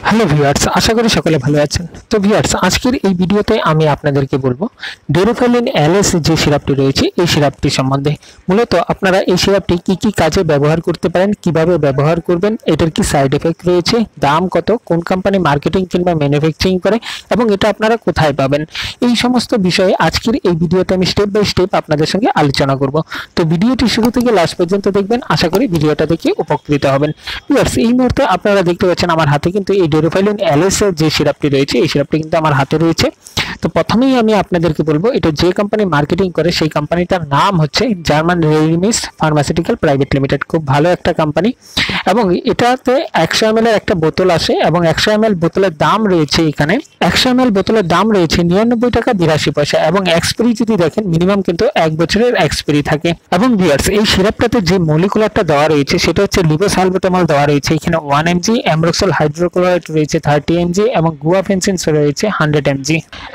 Hello viewers, আশা করি সকলে ভালো আছেন। তো ভিউয়ার্স, আজকের এই ভিডিওতে আমি আপনাদেরকে বলবো ডেরোফাইলিন এলএস যে সিরাপটি রয়েছে এই সিরাপটি সম্বন্ধে। মূলত আপনারা এই সিরাপটি কি কি কাজে ব্যবহার করতে পারেন, কিভাবে ব্যবহার করবেন, এটার কি সাইড এফেক্ট রয়েছে, দাম কত, কোন কোম্পানি মার্কেটিং কিংবা ম্যানুফ্যাকচারিং করে এবং এটা আপনারা কোথায় পাবেন, এই সমস্ত বিষয়ে আজকের এই ভিডিওতে আমি স্টেপ বাই স্টেপ আপনাদের সঙ্গে আলোচনা করব। তো ভিডিওটি শুরু থেকে লাস্ট পর্যন্ত দেখবেন, আশা করি ভিডিওটা দেখে উপকৃত হবেন। ভিউয়ার্স, এই মুহূর্তে আপনারা দেখতে পাচ্ছেন আমার হাতে কিন্তু এই ডেরোফাইলিন এলএস এর যে সিরাপটি রয়েছে এই সিরাপটি কিন্তু আমার হাতে রয়েছে। তো প্রথমেই আমি আপনাদেরকে বলবো এটা যে কোম্পানি মার্কেটিং করে সেই কোম্পানিটার নাম হচ্ছে জার্মান রেডিমিস ফার্মাসিউটিক্যাল প্রাইভেট লিমিটেড। খুব ভালো একটা কোম্পানি এবং এটাতে 100 ml এর একটা বোতল আসে এবং 100 ml বোতলের দাম রয়েছে, এখানে 100 ml বোতলের দাম রয়েছে 99 টাকা 82 পয়সা এবং এক্সপায়ারি যদি দেখেন মিনিমাম কিন্তু 1 বছরের এক্সপায়ারি থাকে। এবং ভিউয়ার্স, এই সিরাপটাতে যে মলিকুলারটা দেওয়া রয়েছে সেটা হচ্ছে লিভোসালবুটামল দেওয়া রয়েছে, এখানে 1 mg, অ্যামরক্সল হাইড্রোক্লোরাইড রয়েছে 30 mg এবং গুয়াফেনসিন রয়েছে 100 mg।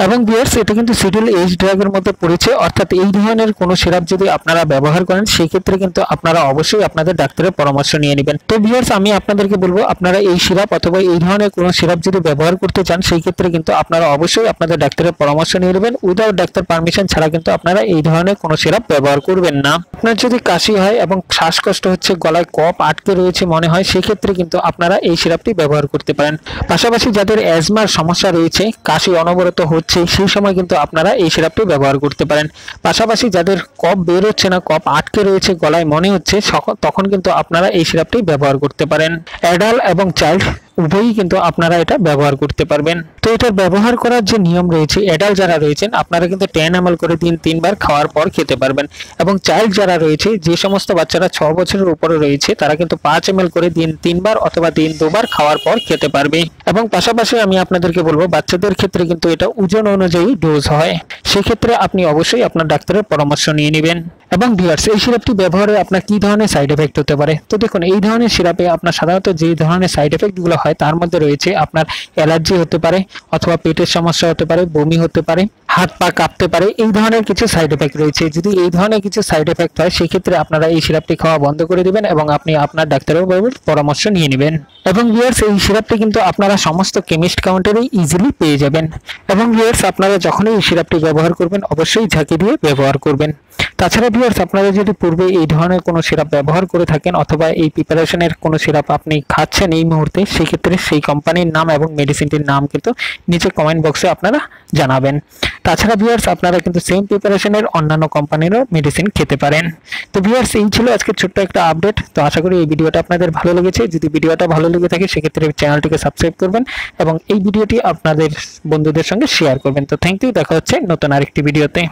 এবং ভিউয়ার্স, এটা কিন্তু শিডিউল এইচ ড্রাগের মধ্যে পড়েছে, অর্থাৎ এই ধরনের কোনো সিরাপ যদি আপনারা ব্যবহার করেন সেই ক্ষেত্রে কিন্তু আপনারা অবশ্যই আপনাদের ডাক্তারের পরামর্শ নিয়ে নেবেন। তো ভিউয়ার্স, আমি আপনাদেরকে বলবো আপনারা এই সিরাপ অথবা এই ধরনের কোনো সিরাপ যদি ব্যবহার করতে চান সেই ক্ষেত্রে কিন্তু আপনারা অবশ্যই আপনাদের ডাক্তারের পরামর্শ নিয়ে নেবেন। উইদাউট ডাক্তার পারমিশন ছাড়া কিন্তু আপনারা এই ধরনের কোনো সিরাপ ব্যবহার করবেন না। আপনার যদি কাশি হয় এবং শ্বাসকষ্ট হচ্ছে, গলায় কফ আটকে রয়েছে মনে হয়, সেই ক্ষেত্রে কিন্তু আপনারা এই সিরাপটি ব্যবহার করতে পারেন। পাশাপাশি যাদের অ্যাজমার সমস্যা রয়েছে, কাশি অনবরত হচ্ছে, সেই সময় কিন্তু আপনারা এই সিরাপটি ব্যবহার করতে পারেন। পাশাপাশি যাদের কফ বের হচ্ছে না, কফ আটকে রয়েছে গলায় মনে হচ্ছে, তখন কিন্তু আপনারা এই সিরাপটি ব্যবহার করতে পারেন। অ্যাডাল্ট এবং চাইল্ড উভয়ই কিন্তু আপনারা এটা ব্যবহার করতে পারবেন। তো এটা ব্যবহার করার যে নিয়ম রয়েছে, অ্যাডাল্ট যারা রয়েছেন আপনারা কিন্তু 10 ml করে দিন 3 বার খাওয়ার পর খেতে পারবেন এবং চাইল্ড যারা রয়েছে, যে সমস্ত বাচ্চারা 6 বছরের উপরে রয়েছে তারা কিন্তু 5 ml করে দিন 3 বার অথবা দিন 2 বার খাওয়ার পর খেতে পারবে। এবং পাশাপাশি আমি আপনাদেরকে বলবো বাচ্চাদের ক্ষেত্রে কিন্তু এটা ওজন অনুযায়ী ডোজ হয়, সেক্ষেত্রে আপনি অবশ্যই আপনার ডাক্তারের পরামর্শ নিয়ে নেবেন। এবং ভিউয়ার্স, এই সিরাপটি ব্যবহারে আপনার কি ধরনের সাইড এফেক্ট হতে পারে? তো দেখুন, এই ধরনের সিরাপে আপনার সাধারণত যে ধরনের সাইড এফেক্টগুলো হয় তার মধ্যে রয়েছে আপনার অ্যালার্জি হতে পারে অথবা পেটের সমস্যা হতে পারে, বমি হতে পারে, হাত পা কাঁপতে পারে, এই ধরনের কিছু সাইড এফেক্ট রয়েছে। যদি এই ধরনের কিছু সাইড এফেক্ট হয় সেক্ষেত্রে আপনারা এই সিরাপটি খাওয়া বন্ধ করে দিবেন এবং আপনি আপনার ডাক্তারের পরামর্শ নিয়ে নেবেন। এবং ভিউয়ার্স, এই সিরাপটি কিন্তু আপনারা সমস্ত কেমিস্ট কাউন্টারেই ইজিলি পেয়ে যাবেন। এবং ভিউয়ার্স, আপনারা যখনই এই সিরাপটি ব্যবহার করবেন অবশ্যই ঝাঁকি দিয়ে ব্যবহার করবেন। তাছাড়া ভিউয়ার্স, আপনারা যদি পূর্বে এই ধরনের কোনো সিরাপ ব্যবহার করে থাকেন অথবা এই প্রিপারেশনের কোনো সিরাপ আপনি খাচ্ছেন এই মুহূর্তে, সেক্ষেত্রে সেই কোম্পানির নাম এবং মেডিসিনটির নাম কিন্তু নিচে কমেন্ট বক্সে আপনারা জানাবেন। তাছাড়া ভিউয়ার্স, আপনারা কিন্তু সেম প্রিপারেশনের অন্যান্য কোম্পানিরও মেডিসিন খেতে পারেন। তো ভিউয়ার্স, এই ছিল আজকে ছোট্ট একটা আপডেট। তো আশা করি এই ভিডিওটা আপনাদের ভালো লেগেছে। যদি ভিডিওটা ভালো লেগে থাকে সেক্ষেত্রে চ্যানেলটিকে সাবস্ক্রাইব করবেন এবং এই ভিডিওটি আপনাদের বন্ধুদের সঙ্গে শেয়ার করবেন। তো থ্যাংক ইউ, দেখা হচ্ছে নতুন আরেকটি ভিডিওতে।